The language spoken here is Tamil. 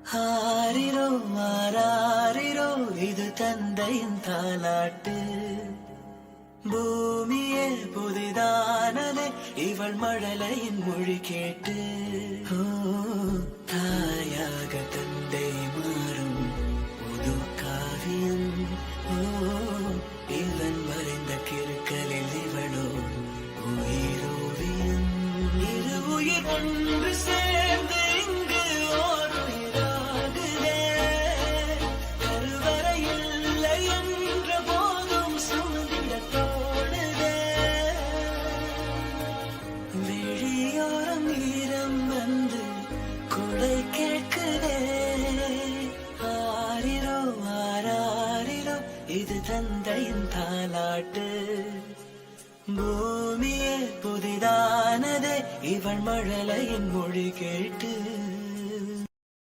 ஆரிரோ மாறாரிரோ இது தந்தையின் தாலாட்டு. பூமியே புதிதானதே இவள் மழலையின் மொழி கேட்டு. தாயாக தந்தை மாறும் புது காவியம். இவன் மறைந்த கிருக்கலில் இவளோ உயிரோவியம். இரு உயிர் ஒன்று சேர்ந்து இங்கு ஓர் உயிராகுதே. கருவறை இல்லை என்ற போதும் சுமந்திட தோணுதே. விழியோரம் ஈரம் வந்து குடை கேட்குதே. ஆரிரோ ஆராரிரோ இது தந்தையின் தாலாட்டு. பூமியே புதிதானதே இவள் மழலையின் மொழி கேட்டு.